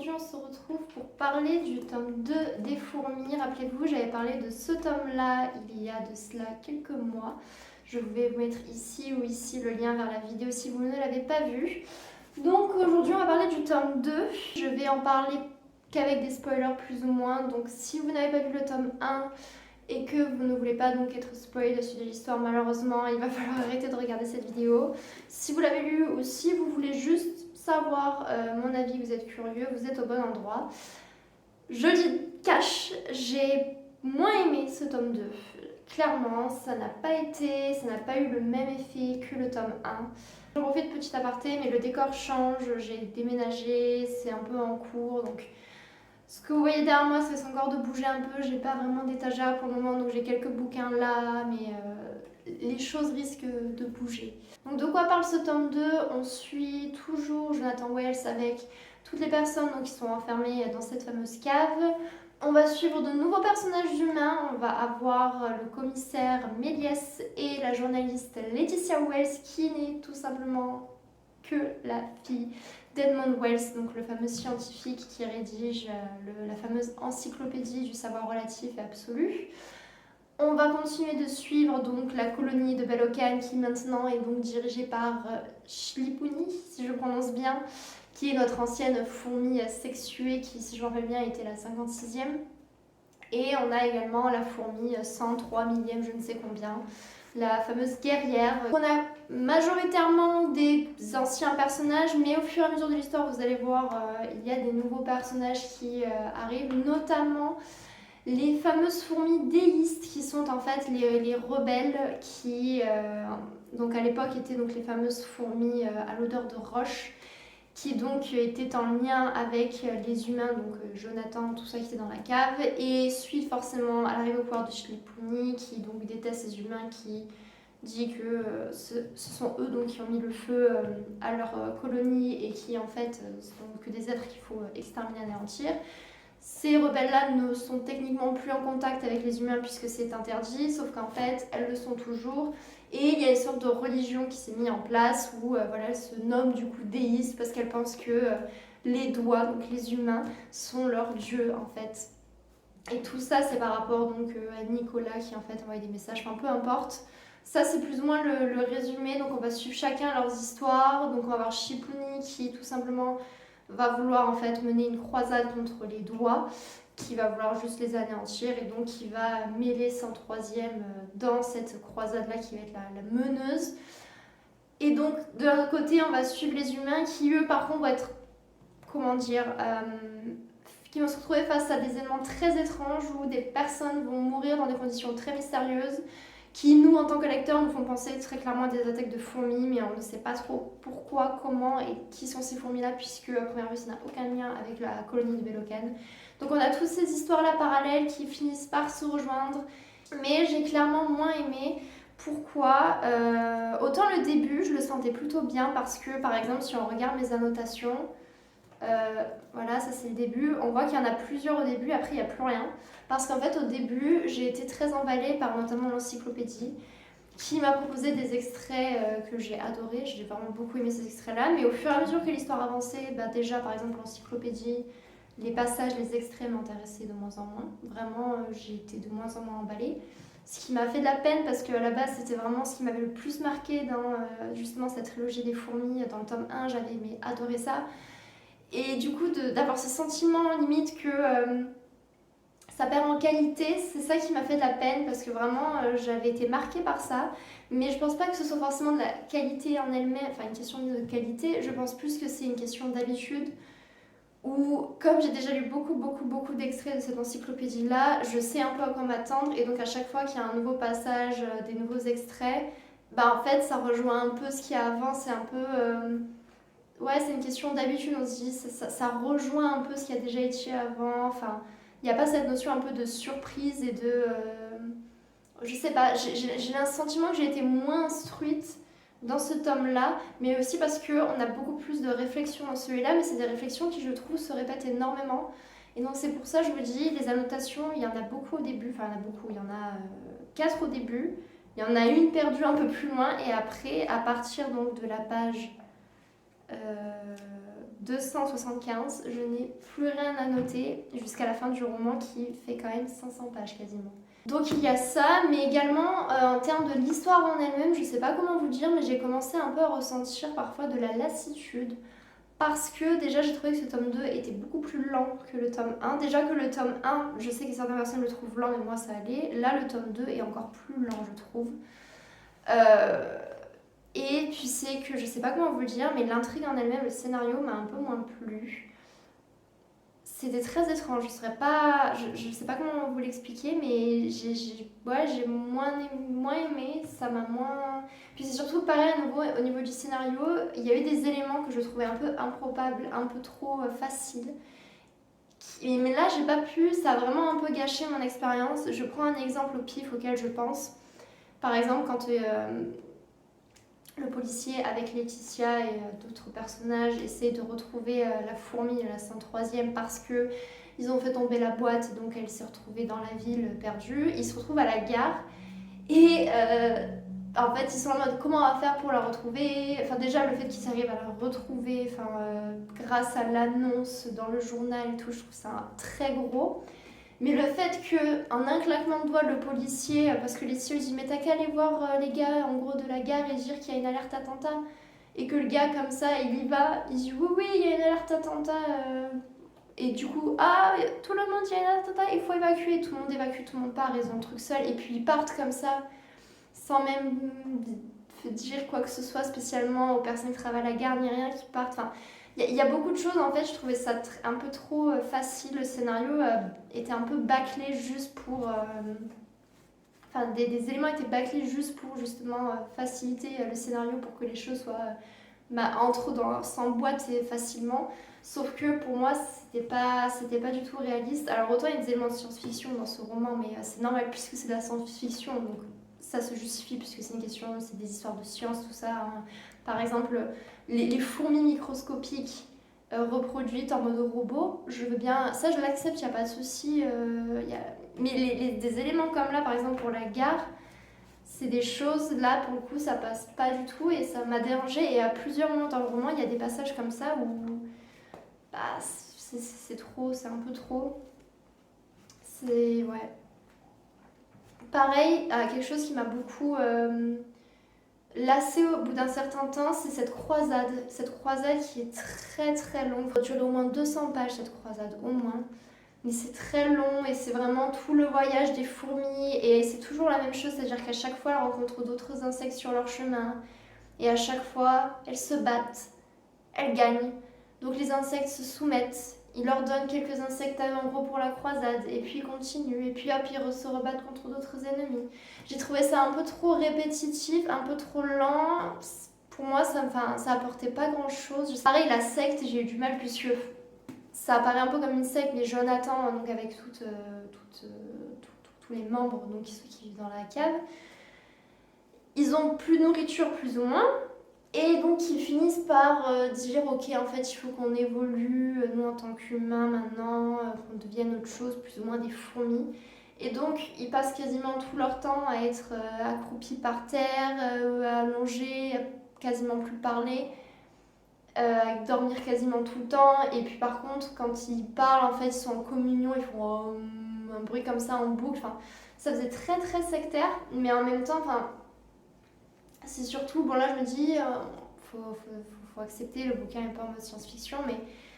aujourd'hui on se retrouve pour parler du tome 2 des fourmis. Rappelez-vous, j'avais parlé de ce tome-là il y a de cela quelques mois. Je vais vous mettre ici ou ici le lien vers la vidéo si vous ne l'avez pas vu. Donc aujourd'hui on va parler du tome 2. Je vais en parler qu'avec des spoilers plus ou moins. Donc si vous n'avez pas vu le tome 1 et que vous ne voulez pas donc être spoilé de suite de l'histoire, malheureusement il va falloir arrêter de regarder cette vidéo. Si vous l'avez lu ou si vous voulez juste savoir mon avis, vous êtes curieux, vous êtes au bon endroit. Je le dis cash, j'ai moins aimé ce tome 2. Clairement, ça n'a pas eu le même effet que le tome 1. Je refais de petit aparté, mais le décor change, j'ai déménagé, c'est un peu en cours, donc ce que vous voyez derrière moi, ça fait encore de bouger un peu. J'ai pas vraiment d'étagère pour le moment, donc j'ai quelques bouquins là, mais les choses risquent de bouger. Donc de quoi parle ce tome 2? On suit toujours Jonathan Wells avec toutes les personnes donc, qui sont enfermées dans cette fameuse cave. On va suivre de nouveaux personnages humains. On va avoir le commissaire Méliès et la journaliste Laetitia Wells qui n'est tout simplement que la fille d'Edmund Wells, donc le fameux scientifique qui rédige la fameuse encyclopédie du savoir relatif et absolu. On va continuer de suivre donc la colonie de Belokan qui maintenant est donc dirigée par Shlipuni, si je prononce bien, qui est notre ancienne fourmi sexuée qui, si je me rappelle bien, était la 56e. Et on a également la fourmi 103 millième, je ne sais combien, la fameuse guerrière. On a majoritairement des anciens personnages, mais au fur et à mesure de l'histoire, vous allez voir, il y a des nouveaux personnages qui arrivent, notamment les fameuses fourmis déistes qui sont en fait les rebelles qui, donc à l'époque, étaient donc les fameuses fourmis à l'odeur de roche, qui donc était en lien avec les humains, donc Jonathan, tout ça qui était dans la cave, et suite forcément à l'arrivée au pouvoir de Shlipuni, qui donc déteste ces humains, qui dit que ce sont eux donc qui ont mis le feu à leur colonie et qui en fait sont que des êtres qu'il faut exterminer, anéantir. Ces rebelles-là ne sont techniquement plus en contact avec les humains puisque c'est interdit, sauf qu'en fait elles le sont toujours. Et il y a une sorte de religion qui s'est mise en place où voilà, elles se nomment du coup déistes parce qu'elles pensent que les doigts, donc les humains, sont leurs dieux en fait. Et tout ça c'est par rapport donc à Nicolas qui en fait envoie des messages, enfin peu importe. Ça c'est plus ou moins le résumé, donc on va suivre chacun leurs histoires. Donc on va voir Shlipuni qui tout simplement va vouloir en fait mener une croisade contre les doigts, qui va vouloir juste les anéantir et donc qui va mêler 103e dans cette croisade là qui va être la meneuse. Et donc de l'autre côté on va suivre les humains qui eux par contre vont être, comment dire, qui vont se retrouver face à des événements très étranges où des personnes vont mourir dans des conditions très mystérieuses qui nous en tant que lecteurs nous font penser très clairement à des attaques de fourmis, mais on ne sait pas trop pourquoi, comment et qui sont ces fourmis là puisque à première vue ça n'a aucun lien avec la colonie de Belokan. Donc on a toutes ces histoires là parallèles qui finissent par se rejoindre, mais j'ai clairement moins aimé. Pourquoi autant le début je le sentais plutôt bien parce que par exemple si on regarde mes annotations, voilà, ça c'est le début. On voit qu'il y en a plusieurs au début, après il n'y a plus rien. Parce qu'en fait, au début, j'ai été très emballée par notamment l'encyclopédie qui m'a proposé des extraits que j'ai adorés. J'ai vraiment beaucoup aimé ces extraits-là. Mais au fur et à mesure que l'histoire avançait, déjà par exemple l'encyclopédie, les passages, les extraits m'intéressaient de moins en moins. Vraiment, j'ai été de moins en moins emballée. Ce qui m'a fait de la peine parce qu'à la base, c'était vraiment ce qui m'avait le plus marqué dans justement cette trilogie des fourmis. Dans le tome 1, j'avais adoré ça. Et du coup, d'avoir ce sentiment limite que ça perd en qualité, c'est ça qui m'a fait de la peine parce que vraiment j'avais été marquée par ça. Mais je pense pas que ce soit forcément de la qualité en elle-même, enfin une question de qualité. Je pense plus que c'est une question d'habitude. Où, comme j'ai déjà lu beaucoup d'extraits de cette encyclopédie-là, je sais un peu à quoi m'attendre. Et donc à chaque fois qu'il y a un nouveau passage, des nouveaux extraits, en fait ça rejoint un peu ce qu'il y a avant. C'est un peu. Ouais, c'est une question d'habitude, on se dit, ça rejoint un peu ce qui a déjà été avant, enfin, il n'y a pas cette notion un peu de surprise et de... je sais pas, j'ai un sentiment que j'ai été moins instruite dans ce tome-là, mais aussi parce qu'on a beaucoup plus de réflexions dans celui-là, mais c'est des réflexions qui, je trouve, se répètent énormément. Et donc c'est pour ça, je vous dis, les annotations, il y en a beaucoup au début, enfin il y en a beaucoup, il y en a 4 au début, il y en a une perdue un peu plus loin, et après, à partir donc de la page... 275. Je n'ai plus rien à noter jusqu'à la fin du roman qui fait quand même 500 pages quasiment. Donc il y a ça, mais également en termes de l'histoire en elle-même, je sais pas comment vous dire, mais j'ai commencé un peu à ressentir parfois de la lassitude. Parce que déjà j'ai trouvé que ce tome 2 était beaucoup plus lent que le tome 1. Déjà que le tome 1, je sais que certaines personnes le trouvent lent, mais moi ça allait. Là le tome 2 est encore plus lent je trouve. Et puis c'est que, je sais pas comment vous le dire, mais l'intrigue en elle-même, le scénario m'a un peu moins plu. C'était très étrange, je sais pas comment vous l'expliquer, mais j'ai moins aimé, ça m'a moins... Puis c'est surtout pareil à nouveau, au niveau du scénario, il y a eu des éléments que je trouvais un peu improbables, un peu trop faciles. Mais là, j'ai pas pu, ça a vraiment un peu gâché mon expérience. Je prends un exemple au pif auquel je pense. Par exemple, quand le policier avec Laetitia et d'autres personnages essaie de retrouver la fourmi, la 103e, parce que ils ont fait tomber la boîte, donc elle s'est retrouvée dans la ville perdue. Ils se retrouvent à la gare et en fait ils sont en mode comment on va faire pour la retrouver. Enfin déjà le fait qu'ils arrivent à la retrouver, grâce à l'annonce dans le journal et tout, je trouve ça très gros. Mais le fait qu'en un claquement de doigts, le policier, parce que les lui dit mais t'as qu'à aller voir les gars en gros de la gare et dire qu'il y a une alerte attentat, et que le gars comme ça il y va, il dit oui il y a une alerte attentat, et du coup tout le monde il y a une alerte attentat, il faut évacuer, tout le monde évacue, tout le monde part, ils ont le truc seul, et puis ils partent comme ça sans même dire quoi que ce soit spécialement aux personnes qui travaillent à la gare ni rien, qui partent. Enfin, il y a beaucoup de choses en fait, je trouvais ça un peu trop facile, le scénario était un peu bâclé juste pour... Enfin, des éléments étaient bâclés juste pour justement faciliter le scénario pour que les choses soient... s'emboîtent facilement. Sauf que pour moi, c'était pas du tout réaliste. Alors autant il y a des éléments de science-fiction dans ce roman, mais c'est normal puisque c'est de la science-fiction, donc ça se justifie puisque c'est des histoires de science, tout ça. Hein. Par exemple, les fourmis microscopiques reproduites en mode robot, je veux bien, ça je l'accepte, il n'y a pas de souci. Mais des éléments comme là, par exemple pour la gare, c'est des choses, là pour le coup ça passe pas du tout et ça m'a dérangée. Et à plusieurs moments dans le roman, il y a des passages comme ça où c'est trop, c'est un peu trop. C'est... ouais. Pareil, quelque chose qui m'a beaucoup lassée au bout d'un certain temps, c'est cette croisade. Cette croisade qui est très très longue. Elle dure au moins 200 pages cette croisade, au moins. Mais c'est très long et c'est vraiment tout le voyage des fourmis. Et c'est toujours la même chose, c'est-à-dire qu'à chaque fois, elles rencontrent d'autres insectes sur leur chemin. Et à chaque fois, elles se battent, elles gagnent. Donc les insectes se soumettent. Il leur donne quelques insectes en gros pour la croisade, et puis ils continuent, et puis hop, ils se rebattent contre d'autres ennemis. J'ai trouvé ça un peu trop répétitif, un peu trop lent. Pour moi, ça apportait pas grand chose. Pareil, la secte, j'ai eu du mal puisque ça apparaît un peu comme une secte, mais Jonathan, donc avec tous les membres, donc ceux qui vivent dans la cave, ils ont plus de nourriture plus ou moins. Et donc ils finissent par dire ok en fait il faut qu'on évolue, nous en tant qu'humains maintenant, qu'on devienne autre chose, plus ou moins des fourmis. Et donc ils passent quasiment tout leur temps à être accroupis par terre, allongés, quasiment plus parler, à dormir quasiment tout le temps. Et puis par contre quand ils parlent en fait ils sont en communion, ils font un bruit comme ça en boucle. Enfin, ça faisait très très sectaire, mais en même temps... c'est surtout, bon là je me dis, faut accepter, le bouquin n'est pas en mode science-fiction, mais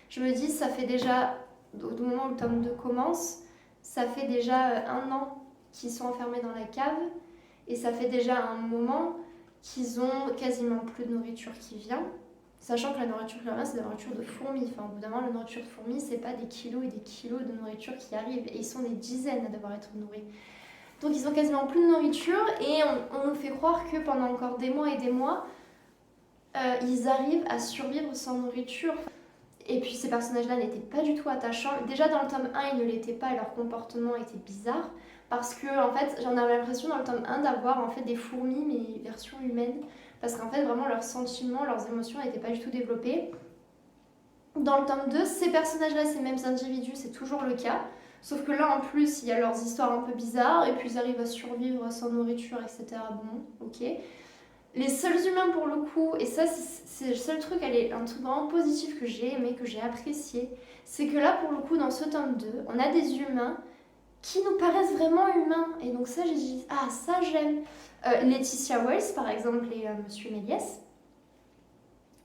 je me dis, ça fait déjà, au moment où le tome 2 commence, ça fait déjà 1 an qu'ils sont enfermés dans la cave, et ça fait déjà un moment qu'ils ont quasiment plus de nourriture qui vient, sachant que la nourriture qui vient, c'est de la nourriture de fourmis. Enfin, au bout d'un moment, la nourriture de fourmis, c'est pas des kilos et des kilos de nourriture qui arrivent, et ils sont des dizaines à devoir être nourris. Donc ils ont quasiment plus de nourriture et on nous fait croire que pendant encore des mois et des mois, ils arrivent à survivre sans nourriture. Et puis ces personnages-là n'étaient pas du tout attachants. Déjà dans le tome 1, ils ne l'étaient pas et leur comportement était bizarre. Parce que en fait, j'en avais l'impression dans le tome 1 d'avoir en fait des fourmis mais version humaine. Parce qu'en fait, vraiment leurs sentiments, leurs émotions n'étaient pas du tout développées. Dans le tome 2, ces personnages-là, ces mêmes individus, c'est toujours le cas. Sauf que là, en plus, il y a leurs histoires un peu bizarres, et puis ils arrivent à survivre sans nourriture, etc. Bon, ok. Les seuls humains pour le coup, et ça c'est le seul truc, un truc vraiment positif que j'ai aimé, que j'ai apprécié, c'est que là pour le coup dans ce tome 2, on a des humains qui nous paraissent vraiment humains. Et donc ça j'ai dit, ah ça j'aime. Laetitia Wells par exemple et Monsieur Méliès,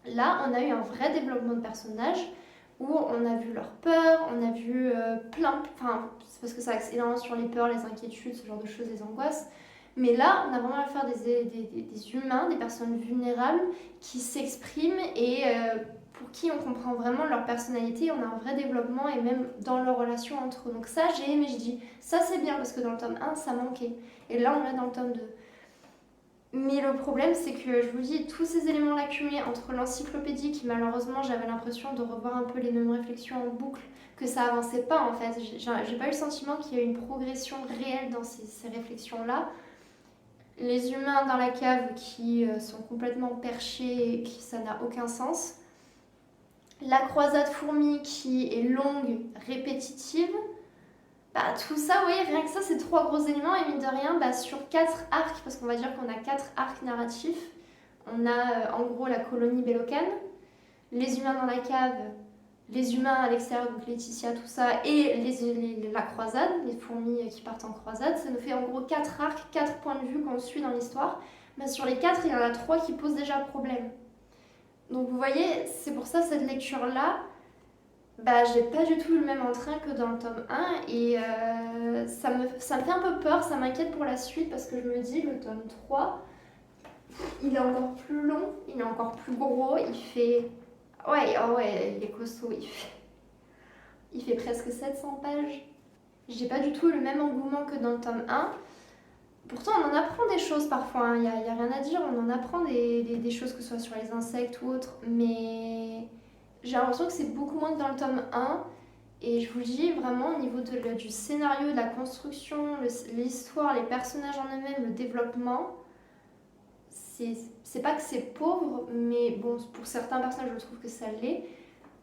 là on a eu un vrai développement de personnages où on a vu leurs peurs, on a vu enfin c'est parce que ça axe énormément sur les peurs, les inquiétudes, ce genre de choses, les angoisses. Mais là, on a vraiment affaire des humains, des personnes vulnérables qui s'expriment et pour qui on comprend vraiment leur personnalité, on a un vrai développement et même dans leurs relations entre eux. Donc ça, j'ai aimé, je dis, ça c'est bien parce que dans le tome 1, ça manquait. Et là, on l'a dans le tome 2. Mais le problème, c'est que je vous dis, tous ces éléments accumulés entre l'encyclopédie, qui malheureusement, j'avais l'impression de revoir un peu les mêmes réflexions en boucle, que ça avançait pas en fait. J'ai pas eu le sentiment qu'il y a eu une progression réelle dans ces réflexions-là. Les humains dans la cave qui sont complètement perchés et qui ça n'a aucun sens. La croisade fourmi qui est longue, répétitive. Bah, tout ça, oui, rien que ça, c'est 3 gros éléments. Et mine de rien, bah, sur 4 arcs, parce qu'on va dire qu'on a 4 arcs narratifs, on a en gros la colonie Bélocane, les humains dans la cave, les humains à l'extérieur, donc Laetitia, tout ça, et la croisade, les fourmis qui partent en croisade. Ça nous fait en gros 4 arcs, 4 points de vue qu'on suit dans l'histoire. Mais sur les 4, il y en a 3 qui posent déjà problème. Donc vous voyez, c'est pour ça cette lecture-là, bah, j'ai pas du tout eu le même entrain que dans le tome 1 et ça me fait un peu peur, ça m'inquiète pour la suite parce que je me dis le tome 3, il est encore plus long, il est encore plus gros, il fait... Ouais, oh ouais, il est costaud, il fait presque 700 pages. J'ai pas du tout le même engouement que dans le tome 1. Pourtant, on en apprend des choses parfois, il n'y a rien à dire, on en apprend des choses, que ce soit sur les insectes ou autres, mais j'ai l'impression que c'est beaucoup moins que dans le tome 1. Et je vous dis vraiment au niveau du scénario, de la construction, l'histoire, les personnages en eux-mêmes, le développement, c'est pas que c'est pauvre, mais bon, pour certains personnages, je trouve que ça l'est.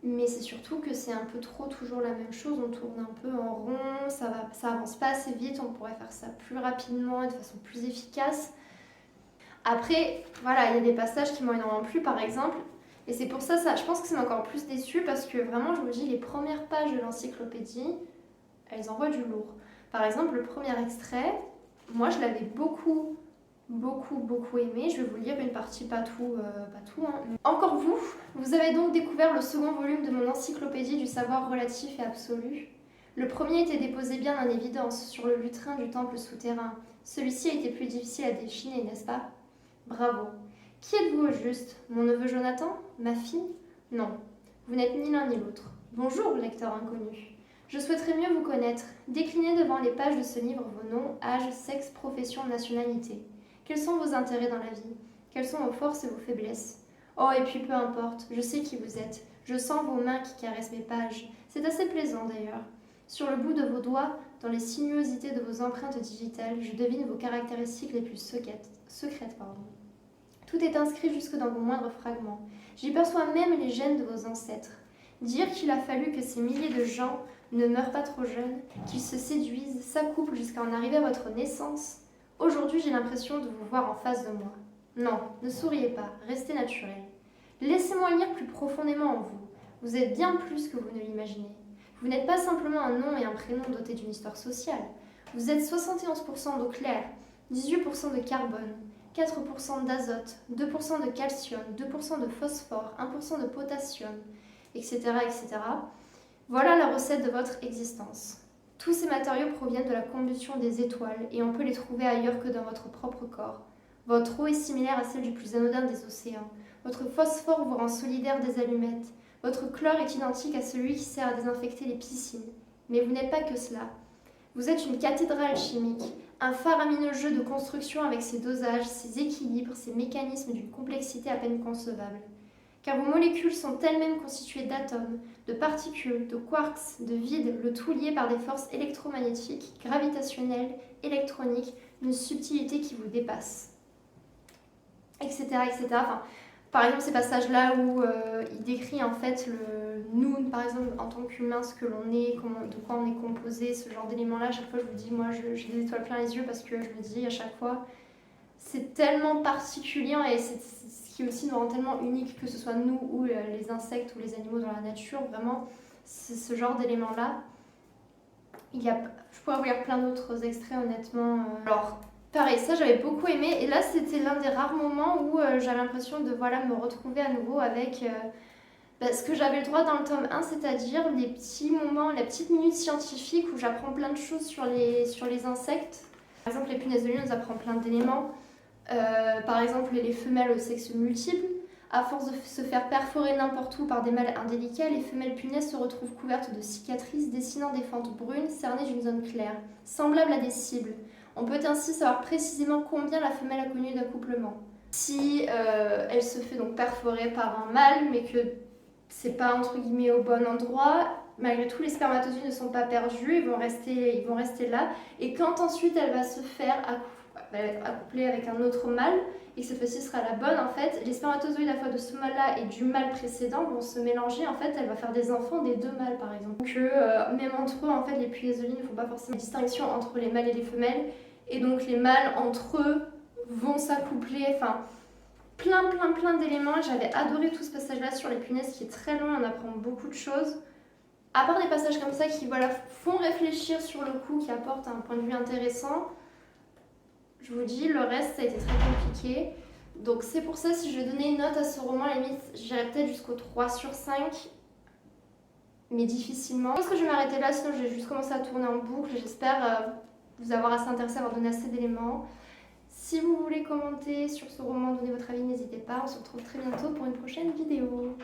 Mais c'est surtout que c'est un peu trop toujours la même chose, on tourne un peu en rond, ça avance pas assez vite, on pourrait faire ça plus rapidement et de façon plus efficace. Après, voilà, il y a des passages qui m'ont énormément plu, par exemple, et c'est pour ça, je pense que ça m'a encore plus déçue parce que vraiment, je me dis, les premières pages de l'encyclopédie, elles envoient du lourd. Par exemple, le premier extrait, moi je l'avais beaucoup aimé. Je vais vous lire une partie, pas tout. Hein. Encore vous avez donc découvert le second volume de mon encyclopédie du savoir relatif et absolu. Le premier était déposé bien en évidence sur le lutrin du temple souterrain. Celui-ci a été plus difficile à déchirer, n'est-ce pas? Bravo. Qui êtes-vous au juste? Mon neveu Jonathan? Ma fille? Non, vous n'êtes ni l'un ni l'autre. Bonjour, lecteur inconnu. Je souhaiterais mieux vous connaître. Déclinez devant les pages de ce livre vos noms, âge, sexe, profession, nationalité. Quels sont vos intérêts dans la vie? Quelles sont vos forces et vos faiblesses? Oh, et puis peu importe, je sais qui vous êtes. Je sens vos mains qui caressent mes pages. C'est assez plaisant d'ailleurs. Sur le bout de vos doigts, dans les sinuosités de vos empreintes digitales, je devine vos caractéristiques les plus secrètes. Tout est inscrit jusque dans vos moindres fragments. J'y perçois même les gènes de vos ancêtres. Dire qu'il a fallu que ces milliers de gens ne meurent pas trop jeunes, qu'ils se séduisent, s'accouplent jusqu'à en arriver à votre naissance. Aujourd'hui, j'ai l'impression de vous voir en face de moi. Non, ne souriez pas, restez naturel. Laissez-moi lire plus profondément en vous. Vous êtes bien plus que vous ne l'imaginez. Vous n'êtes pas simplement un nom et un prénom dotés d'une histoire sociale. Vous êtes 71% d'eau claire, 18% de carbone, 4% d'azote, 2% de calcium, 2% de phosphore, 1% de potassium, etc., etc. Voilà la recette de votre existence. Tous ces matériaux proviennent de la combustion des étoiles et on peut les trouver ailleurs que dans votre propre corps. Votre eau est similaire à celle du plus anodin des océans. Votre phosphore vous rend solidaire des allumettes. Votre chlore est identique à celui qui sert à désinfecter les piscines. Mais vous n'êtes pas que cela. Vous êtes une cathédrale chimique, un faramineux jeu de construction avec ses dosages, ses équilibres, ses mécanismes d'une complexité à peine concevable. Car vos molécules sont elles-mêmes constituées d'atomes, de particules, de quarks, de vide, le tout lié par des forces électromagnétiques, gravitationnelles, électroniques, d'une subtilité qui vous dépasse. Etc. etc. Enfin, par exemple, ces passages-là où il décrit en fait nous, par exemple, en tant qu'humains, ce que l'on est, de quoi on est composé, ce genre d'éléments-là. À chaque fois, je vous dis, moi, j'ai des étoiles plein les yeux parce que je me dis à chaque fois, c'est tellement particulier et c'est ce qui aussi nous rend tellement unique, que ce soit nous ou les insectes ou les animaux dans la nature. Vraiment, c'est ce genre d'éléments-là. Je pourrais vous lire plein d'autres extraits honnêtement. Alors, pareil, ça j'avais beaucoup aimé. Et là, c'était l'un des rares moments où j'avais l'impression de me retrouver à nouveau avec ce que j'avais le droit dans le tome 1, c'est-à-dire les petits moments, les petites minutes scientifiques où j'apprends plein de choses sur les insectes. Par exemple, les punaises de lit, on nous apprend plein d'éléments. Par exemple, les femelles au sexe multiple. À force de se faire perforer n'importe où par des mâles indélicats, les femelles punaises se retrouvent couvertes de cicatrices dessinant des fentes brunes cernées d'une zone claire, semblables à des cibles. On peut ainsi savoir précisément combien la femelle a connu d'accouplement. Si elle se fait donc perforer par un mâle, mais que c'est pas entre guillemets au bon endroit, malgré tout les spermatozoïdes ne sont pas perdus, ils vont rester là. Et quand ensuite elle va se faire accoupler avec un autre mâle, et que cette fois-ci sera la bonne, en fait, les spermatozoïdes à la fois de ce mâle-là et du mâle précédent vont se mélanger. En fait, elle va faire des enfants des deux mâles, par exemple. Donc, même entre eux, en fait, les punaises de lit ne font pas forcément de distinction entre les mâles et les femelles. Et donc, les mâles, entre eux, vont s'accoupler. Enfin, plein d'éléments. J'avais adoré tout ce passage-là sur les punaises qui est très long. On apprend beaucoup de choses. À part des passages comme ça qui font réfléchir sur le coup, qui apportent un point de vue intéressant, je vous dis, le reste, ça a été très compliqué. Donc c'est pour ça, si je vais donner une note à ce roman, à la limite, j'irais peut-être jusqu'au 3/5. Mais difficilement. Je pense que je vais m'arrêter là, sinon je vais juste commencer à tourner en boucle. J'espère vous avoir assez intéressé, avoir donné assez d'éléments. Si vous voulez commenter sur ce roman, donner votre avis, n'hésitez pas. On se retrouve très bientôt pour une prochaine vidéo.